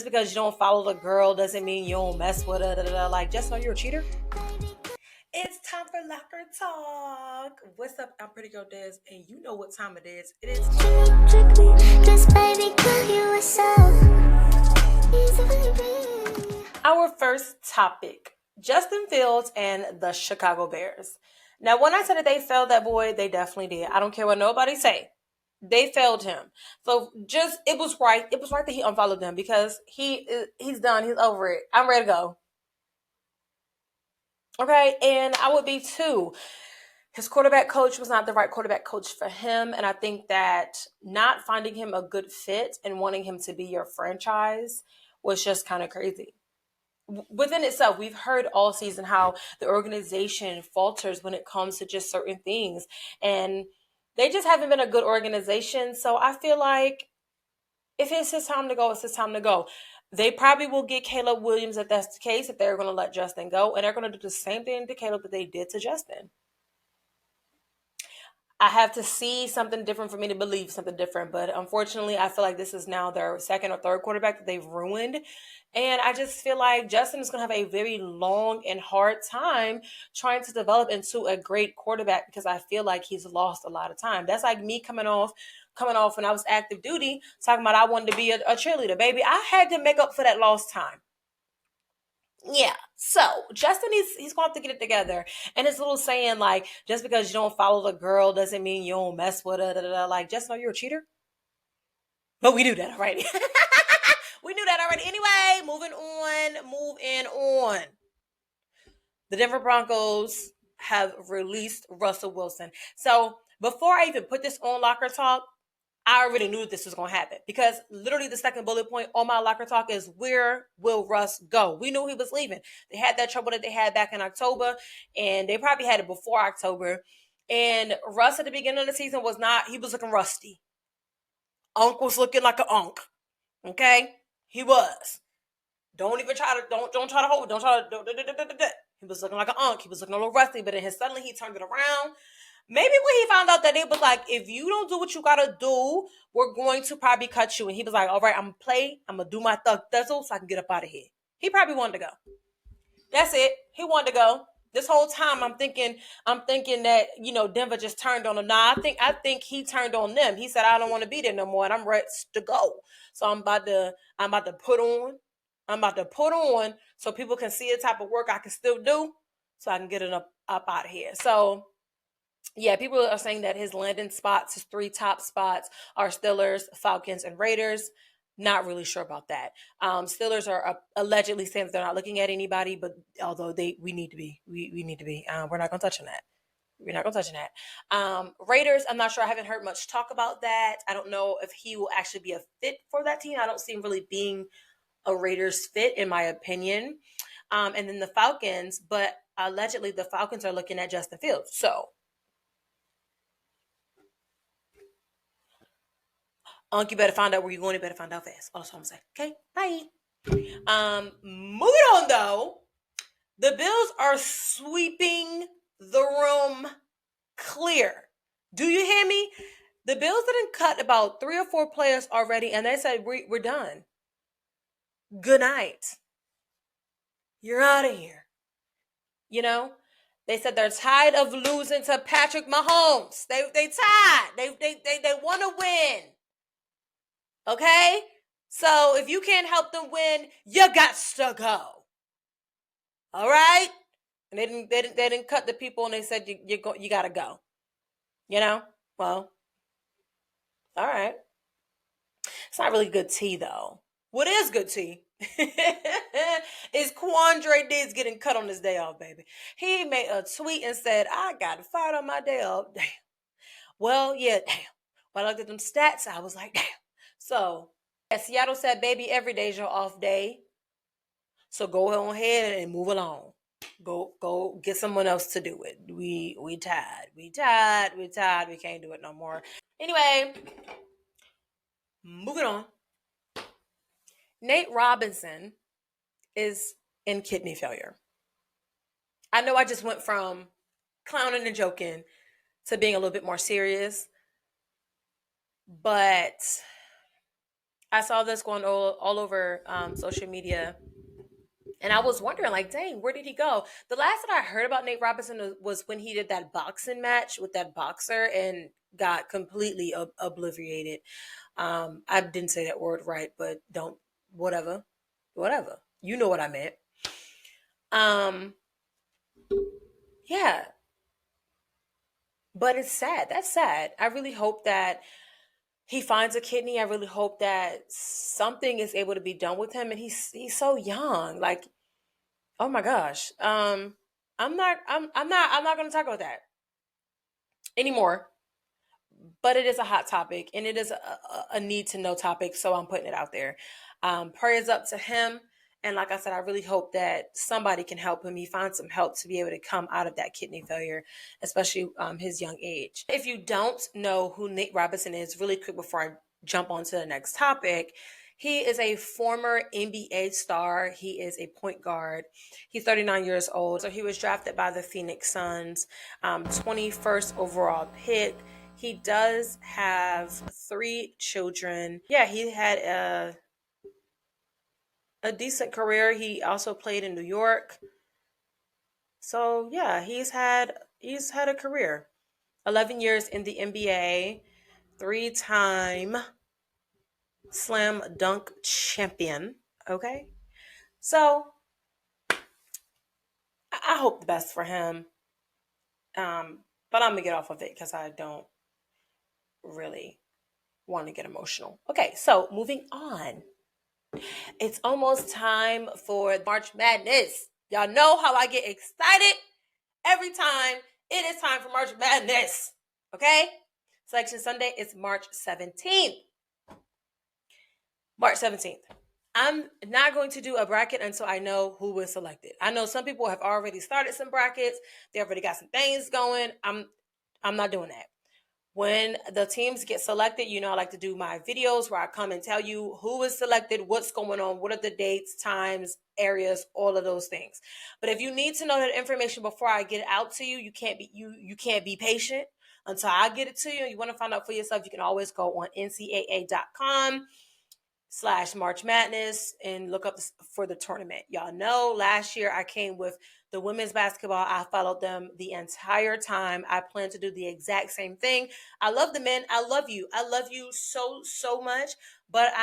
Just because you don't follow the girl doesn't mean you don't mess with her. Like, just know you're a cheater. It's time for locker talk. What's up? I'm Pretty Girl Des, and you know what time it is. It is our first topic: Justin Fields and the Chicago Bears. Now, when I said that they failed that boy, they definitely did. I don't care what nobody say. They failed him. So just it was right. It was right that he unfollowed them because he's done. He's over it. I'm ready to go. Okay, and I would be too. His quarterback coach was not the right quarterback coach for him, and I think that not finding him a good fit and wanting him to be your franchise was just kind of crazy. Within itself, we've heard all season how the organization falters when it comes to just certain things, and they just haven't been a good organization. So I feel like if it's his time to go, it's his time to go. They probably will get Caleb Williams if that's the case, if they're going to let Justin go, and they're going to do the same thing to Caleb that they did to Justin. I have to see something different for me to believe something different. But unfortunately, I feel like this is now their second or third quarterback that they've ruined. And I just feel like Justin is going to have a very long and hard time trying to develop into a great quarterback because I feel like he's lost a lot of time. That's like me coming off when I was active duty, talking about I wanted to be a cheerleader. Baby, I had to make up for that lost time. Yeah. So Justin, he's going to have to get it together. And his little saying, like, just because you don't follow the girl doesn't mean you don't mess with her. Like, just know you're a cheater. But we knew that already. We knew that already. Anyway, moving on. The Denver Broncos have released Russell Wilson. So before I even put this on Locker Talk, I already knew this was going to happen because literally the second bullet point on my locker talk is where will Russ go? We knew he was leaving. They had that trouble that they had back in October, and they probably had it before October. And Russ at the beginning of the season he was looking rusty. Unc was looking like an unk. Okay? He was. Don't try to hold it. Don't try to. He was looking like an unk. He was looking a little rusty, but then suddenly he turned it around. Maybe when he found out that they was like, if you don't do what you gotta do, we're going to probably cut you. And he was like, all right, I'm gonna play. I'm gonna do my thug thizzle so I can get up out of here. He probably wanted to go. That's it. He wanted to go. This whole time I'm thinking that, Denver just turned on him. Nah, I think he turned on them. He said, I don't want to be there no more and I'm ready to go. So I'm about to put on. I'm about to put on so people can see the type of work I can still do so I can get it up out of here. So yeah, people are saying that his landing spots, his three top spots are Steelers, Falcons, and Raiders. Not really sure about that. Steelers are allegedly saying that they're not looking at anybody, but although we need to be, we need to be. We're not going to touch on that. We're not going to touch on that. Raiders, I'm not sure. I haven't heard much talk about that. I don't know if he will actually be a fit for that team. I don't see him really being a Raiders fit, in my opinion. And then the Falcons, but allegedly the Falcons are looking at Justin Fields. So you better find out where you're going. You better find out fast. All that's what I'm saying. Okay, bye. Moving on though, the Bills are sweeping the room clear. Do you hear me? The Bills didn't cut about 3 or 4 players already, and they said we're done. Good night. You're out of here. They said they're tired of losing to Patrick Mahomes. They tired. They want to win. Okay? So if you can't help them win, you got to go. All right? And they didn't cut the people and they said you got to go. Well, all right. It's not really good tea though. What is good tea is Quandre Diggs getting cut on his day off, baby. He made a tweet and said, I got fired on my day off. Damn. Well, yeah, damn. When I looked at them stats, I was like, damn. So, yeah, Seattle said, baby, every day's your off day. So go on ahead and move along. Go get someone else to do it. We tired. We can't do it no more. Anyway, moving on. Nate Robinson is in kidney failure. I know I just went from clowning and joking to being a little bit more serious, but I saw this going all over social media. And I was wondering, like, dang, where did he go? The last that I heard about Nate Robinson was when he did that boxing match with that boxer and got completely obliterated. I didn't say that word right, but don't, whatever, whatever. You know what I meant. Um, yeah, but it's sad. That's sad. I really hope that he finds a kidney. I really hope that something is able to be done with him. And he's so young. Like, oh my gosh. I'm not going to talk about that anymore. But it is a hot topic and it is a need to know topic. So I'm putting it out there. Prayers up to him. And like I said, I really hope that somebody can help him. He finds some help to be able to come out of that kidney failure, especially his young age. If you don't know who Nate Robinson is, really quick before I jump on to the next topic, he is a former NBA star. He is a point guard. He's 39 years old. So he was drafted by the Phoenix Suns, 21st overall pick. He does have 3 children. Yeah, he had a decent career. He also played in New York. So yeah, he's had a career. 11 years in the NBA, 3-time slam dunk champion. Okay. So I hope the best for him. But I'm gonna get off of it because I don't really want to get emotional. Okay, so moving on. It's almost time for March Madness. Y'all know how I get excited every time it is time for March Madness. Okay? Selection Sunday is March 17th. March 17th. I'm not going to do a bracket until I know who was selected. I know some people have already started some brackets. They already got some things going. I'm not doing that. When the teams get selected, I like to do my videos where I come and tell you who is selected, what's going on, what are the dates, times, areas, all of those things. But if you need to know that information before I get it out to you, you can't be patient until I get it to you. You want to find out for yourself, you can always go on ncaa.com/March Madness and look up for the tournament. Y'all know last year I came with the women's basketball. I followed them the entire time. I plan to do the exact same thing. I love the men. I love you. I love you so, so much. But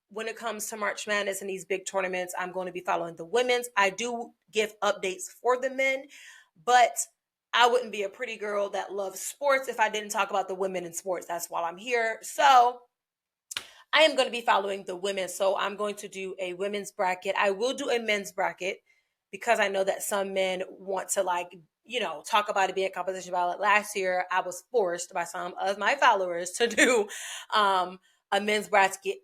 when it comes to March Madness and these big tournaments, I'm going to be following the women's. I do give updates for the men, but I wouldn't be a pretty girl that loves sports if I didn't talk about the women in sports. That's why I'm here. So I am going to be following the women. So I'm going to do a women's bracket. I will do a men's bracket because I know that some men want to talk about it, be a competition about it. Last year, I was forced by some of my followers to do a men's bracket,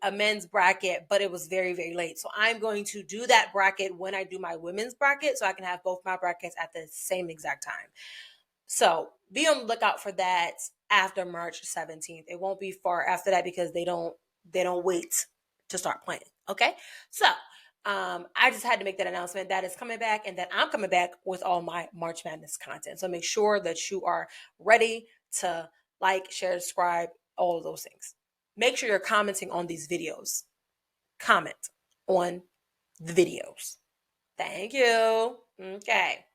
but it was very, very late. So I'm going to do that bracket when I do my women's bracket so I can have both my brackets at the same exact time. So be on the lookout for that after March 17th. It won't be far after that because they don't wait to start playing. Okay. So I just had to make that announcement that is coming back and that I'm coming back with all my March Madness content. So make sure that you are ready to like, share, subscribe, all of those things. Make sure you're commenting on these videos. Comment on the videos. Thank you. Okay.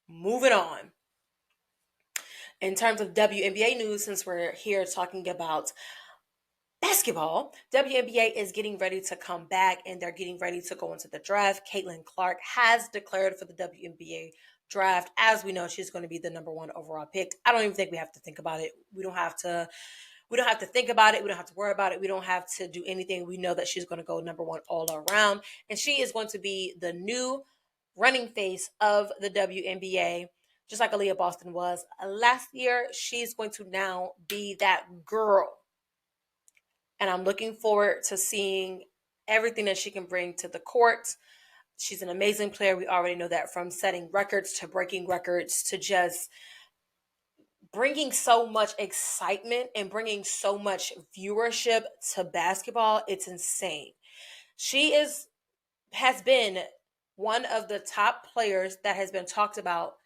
Moving on. In terms of WNBA news, since we're here talking about basketball, WNBA is getting ready to come back and they're getting ready to go into the draft. Caitlin Clark has declared for the WNBA draft. As we know, she's going to be the number 1 overall pick. I don't even think we have to think about it. We don't have to think about it. We don't have to worry about it. We don't have to do anything. We know that she's going to go number 1 all around. And she is going to be the new running face of the WNBA. Just like Aaliyah Boston was last year, she's going to now be that girl. And I'm looking forward to seeing everything that she can bring to the court. She's an amazing player. We already know that, from setting records to breaking records to just bringing so much excitement and bringing so much viewership to basketball. It's insane. She has been one of the top players that has been talked about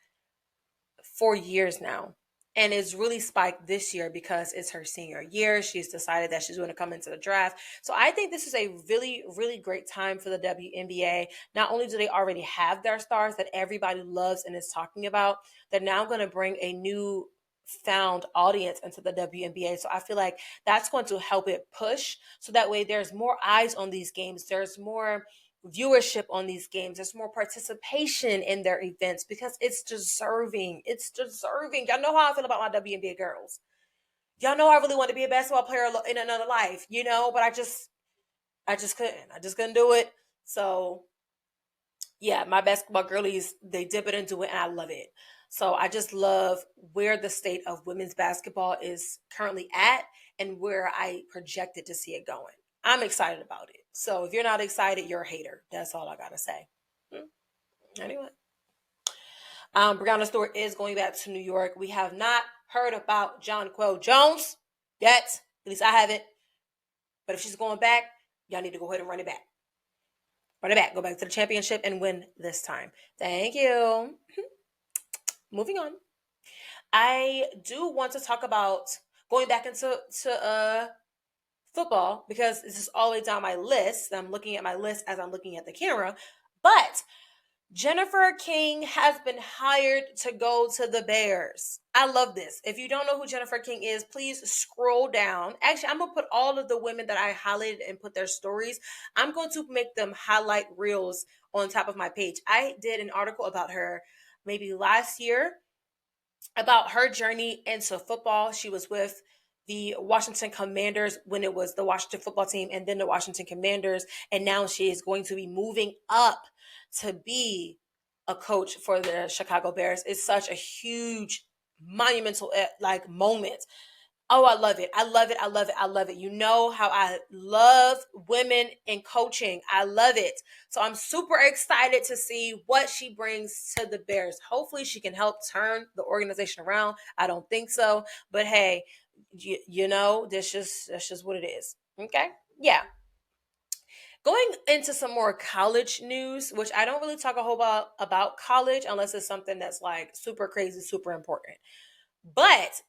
for years now. And it's really spiked this year because it's her senior year. She's decided that she's going to come into the draft. So I think this is a really, really great time for the WNBA. Not only do they already have their stars that everybody loves and is talking about, they're now going to bring a new found audience into the WNBA. So I feel like that's going to help it push. So that way there's more eyes on these games. There's more viewership on these games. There's more participation in their events because it's deserving. It's deserving. Y'all know how I feel about my WNBA girls. Y'all know I really want to be a basketball player in another life, but I just couldn't. I just couldn't do it. So yeah, my basketball girlies, they dip it into it and I love it. So I just love where the state of women's basketball is currently at and where I projected to see it going. I'm excited about it. So if you're not excited, you're a hater. That's all I gotta say. Anyway, Brianna Stewart is going back to New York. We have not heard about Jonquel Jones yet. At least I haven't. But if she's going back, y'all need to go ahead and run it back. Run it back. Go back to the championship and win this time. Thank you. Moving on. I do want to talk about going back into football because this is all the way down my list. I'm looking at my list as I'm looking at the camera. But Jennifer King has been hired to go to the Bears. I love this. If you don't know who Jennifer King is, please scroll down. Actually, I'm going to put all of the women that I highlighted and put their stories. I'm going to make them highlight reels on top of my page. I did an article about her maybe last year about her journey into football. She was with the Washington Commanders when it was the Washington football team and then the Washington Commanders. And now she is going to be moving up to be a coach for the Chicago Bears. It's such a huge, monumental moment. Oh, I love it. I love it. I love it. I love it. You know how I love women in coaching. I love it. So I'm super excited to see what she brings to the Bears. Hopefully she can help turn the organization around. I don't think so, but hey, that's just what it is. Okay? Yeah. Going into some more college news, which I don't really talk a whole lot about college unless it's something that's like super crazy, super important. But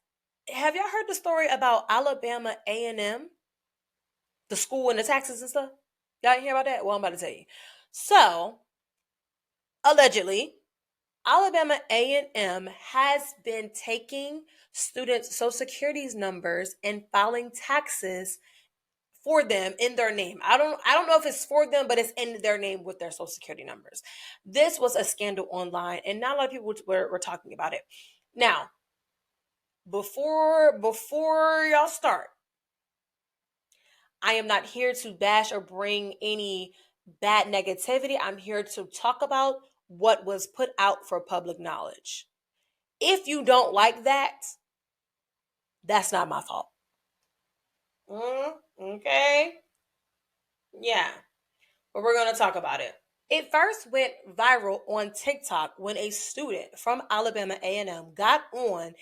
have y'all heard the story about Alabama A&M, the school and the taxes and stuff? Y'all didn't hear about that? Well, I'm about to tell you. So, allegedly, Alabama A&M has been taking students' Social Security numbers and filing taxes for them in their name. I don't know if it's for them, but it's in their name with their Social Security numbers. This was a scandal online, and not a lot of people were talking about it. Now, before y'all start, I am not here to bash or bring any bad negativity. I'm here to talk about what was put out for public knowledge. If you don't like that, that's not my fault. Okay? Yeah. But we're going to talk about it. It first went viral on TikTok when a student from Alabama A&M got on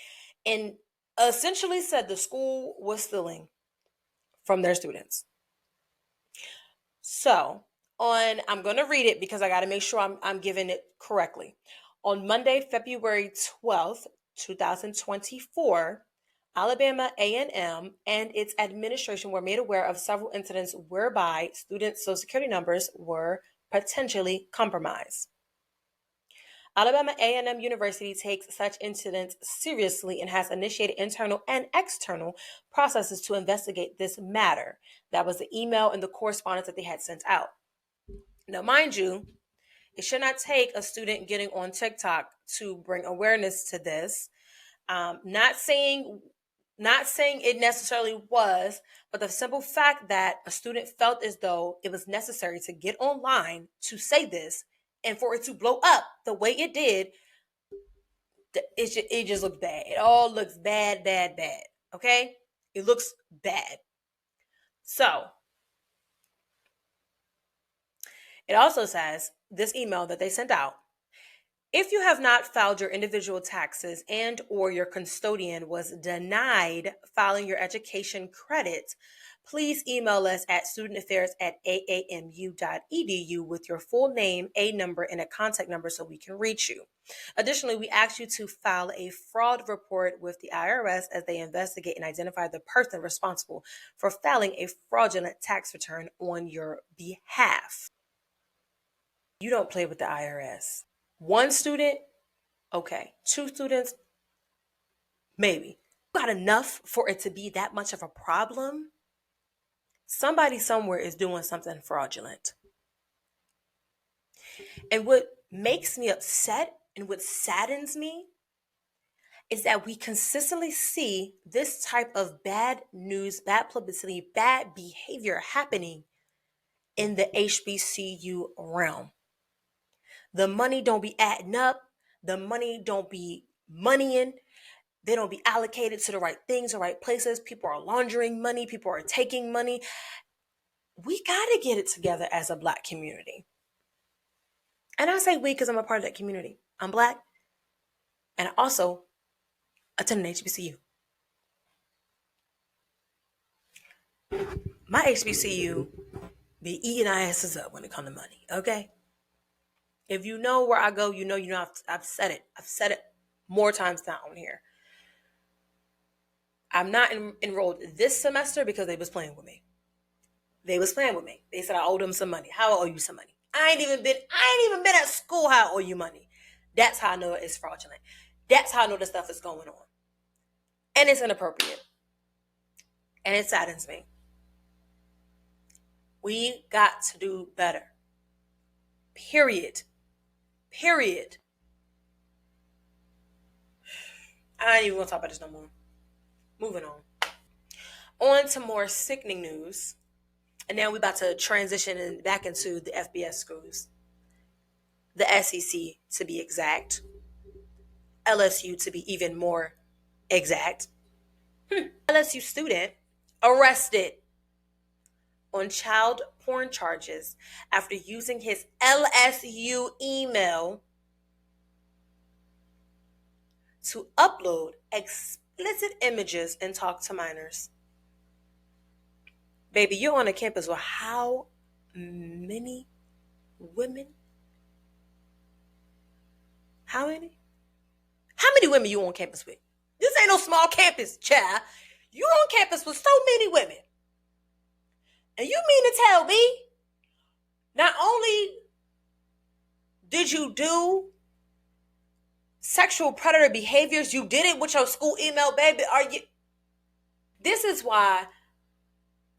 and essentially said the school was stealing from their students. So, I'm going to read it because I got to make sure I'm giving it correctly. On Monday, February 12th, 2024, Alabama A&M and its administration were made aware of several incidents whereby students' Social Security numbers were potentially compromised. Alabama A&M University takes such incidents seriously and has initiated internal and external processes to investigate this matter. That was the email and the correspondence that they had sent out. Now, mind you, it should not take a student getting on TikTok to bring awareness to this. Not saying it necessarily was, but the simple fact that a student felt as though it was necessary to get online to say this and for it to blow up the way it did, it just looks bad. It all looks bad. Okay? It looks bad. So, it also says, this email that they sent out, if you have not filed your individual taxes and or your custodian was denied filing your education credit, please email us at studentaffairs@aamu.edu with your full name, a number, and a contact number so we can reach you. Additionally, we ask you to file a fraud report with the IRS as they investigate and identify the person responsible for filing a fraudulent tax return on your behalf. You don't play with the IRS. One student, okay. Two students, maybe. Got enough for it to be that much of a problem? Somebody somewhere is doing something fraudulent. And what makes me upset and what saddens me is that we consistently see this type of bad news, bad publicity, bad behavior happening in the HBCU realm. The money don't be adding up. The money don't be moneying. They don't be allocated to the right things, the right places. People are laundering money. People are taking money. We got to get it together as a Black community. And I say we because I'm a part of that community. I'm Black. And I also attend an HBCU. My HBCU be eating our asses up when it comes to money, okay? If you know where I go, you know I've said it. I've said it more times than on here. I'm not enrolled this semester because they was playing with me. They said I owed them some money. How I owe you some money? I ain't even been at school. How I owe you money? That's how I know it's fraudulent. That's how I know this stuff is going on. And it's inappropriate. And it saddens me. We got to do better. Period. I ain't even gonna talk about this no more. Moving on. On to more sickening news. And now we're about to transition back into the FBS schools. The SEC to be exact. LSU to be even more exact. LSU student arrested on child porn charges after using his LSU email to upload explicit images and talk to minors. Baby, you're on a campus with how many women? How many? How many women you on campus with? This ain't no small campus, child. You on campus with so many women. And you mean to tell me, not only did you do sexual predator behaviors, you did it with your school email, baby. This is why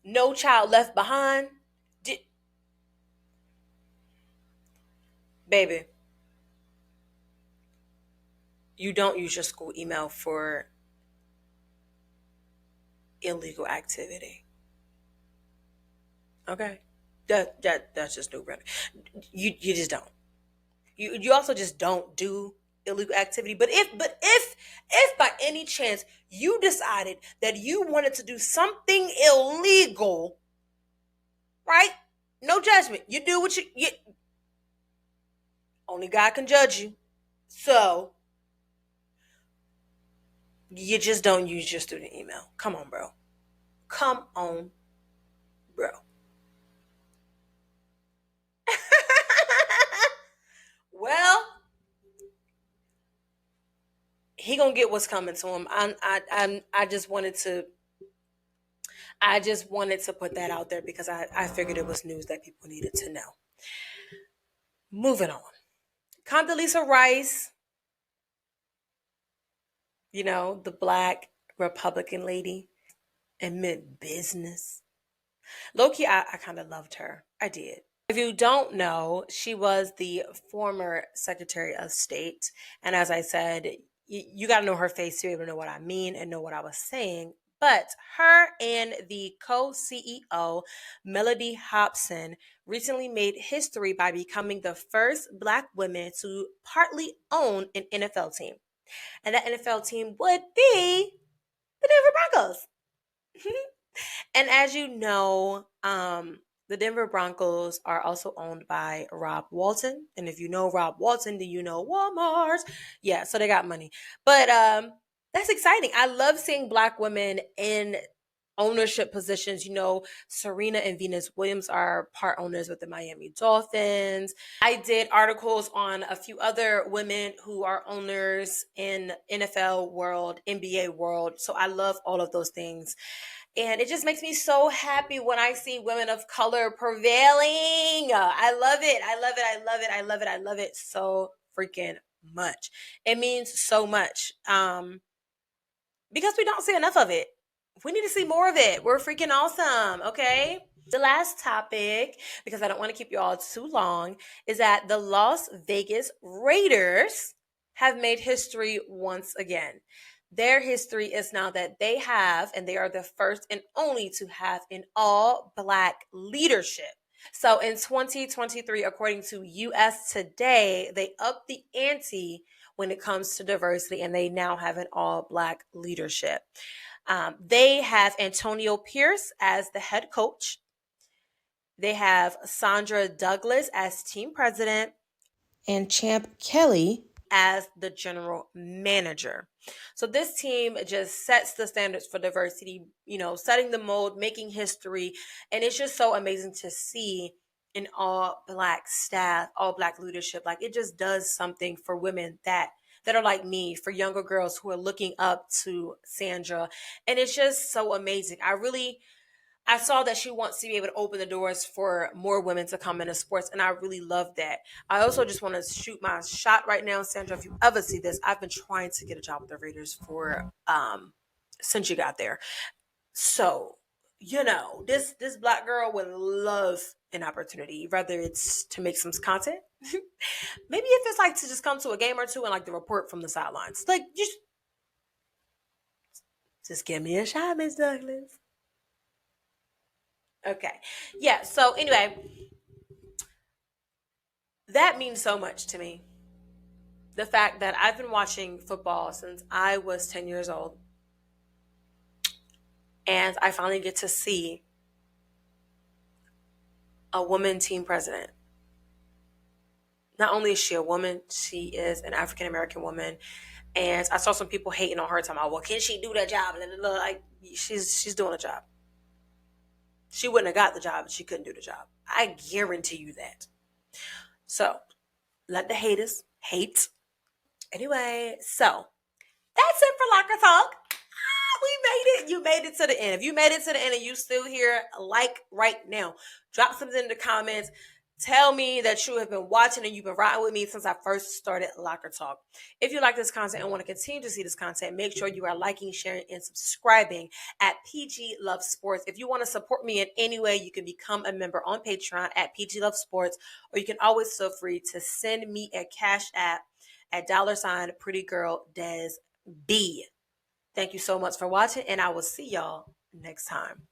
No Child Left Behind baby, you don't use your school email for illegal activity. Okay? That's just no brother. You just don't. You also just don't do illegal activity. But if by any chance you decided that you wanted to do something illegal, right? No judgment. You do what you only God can judge you. So you just don't use your student email. Come on, bro. Come on, bro. Well, he gonna get what's coming to him. I just wanted to put that out there because I figured it was news that people needed to know. Moving on. Condoleezza Rice, you know, the Black Republican lady, and meant business. Low-key, I kind of loved her. I did. If you don't know, she was the former Secretary of State. And as I said, you got to know her face to be able to know what I mean and know what I was saying. But her and the co-CEO, Melody Hobson, recently made history by becoming the first Black woman to partly own an NFL team. And that NFL team would be the Denver Broncos. And as you know, the Denver Broncos are also owned by Rob Walton. And if you know Rob Walton, then you know Walmart. Yeah, so they got money. But that's exciting. I love seeing Black women ownership positions. Serena and Venus Williams are part owners with the Miami Dolphins. I did articles on a few other women who are owners in NFL world, NBA world. So I love all of those things. And it just makes me so happy when I see women of color prevailing. I love it. I love it. I love it. I love it. I love it so freaking much. It means so much. Because we don't see enough of it. We need to see more of it. We're freaking awesome, okay? The last topic, because I don't want to keep you all too long, is that the Las Vegas Raiders have made history once again. Their history is now that they have, and they are the first and only to have an all-Black leadership. So in 2023, according to US Today, they upped the ante when it comes to diversity, and they now have an all-Black leadership. They have Antonio Pierce as the head coach. They have Sandra Douglas as team president and Champ Kelly as the general manager. So this team just sets the standards for diversity, setting the mold, making history. And it's just so amazing to see an all-Black staff, all-Black leadership. Like, it just does something for women that are like me, for younger girls who are looking up to Sandra. And it's just so amazing. I saw that she wants to be able to open the doors for more women to come into sports, and I really love that. I also just want to shoot my shot right now, Sandra. If you ever see this, I've been trying to get a job with the Raiders for since you got there. So, this Black girl would love an opportunity, whether it's to make some content, maybe if it's like to just come to a game or two and like the report from the sidelines. Like, just give me a shot, Miss Douglas. Okay. Yeah. So anyway, that means so much to me. The fact that I've been watching football since I was 10 years old. And I finally get to see a woman team president. Not only is she a woman, she is an African American woman. And I saw some people hating on her, talking about, well, can she do that job? Like, she's doing a job. She wouldn't have got the job if she couldn't do the job. I guarantee you that. So, let the haters hate. Anyway, so that's it for Locker Talk. We made it. You made it to the end. If you made it to the end and you still here, like right now, drop something in the comments. Tell me that you have been watching and you've been riding with me since I first started Locker Talk. If you like this content and want to continue to see this content, make sure you are liking, sharing, and subscribing at PG Love Sports. If you want to support me in any way, you can become a member on Patreon at PG Love Sports, or you can always feel free to send me a cash app at $ Pretty Girl Des B. Thank you so much for watching, and I will see y'all next time.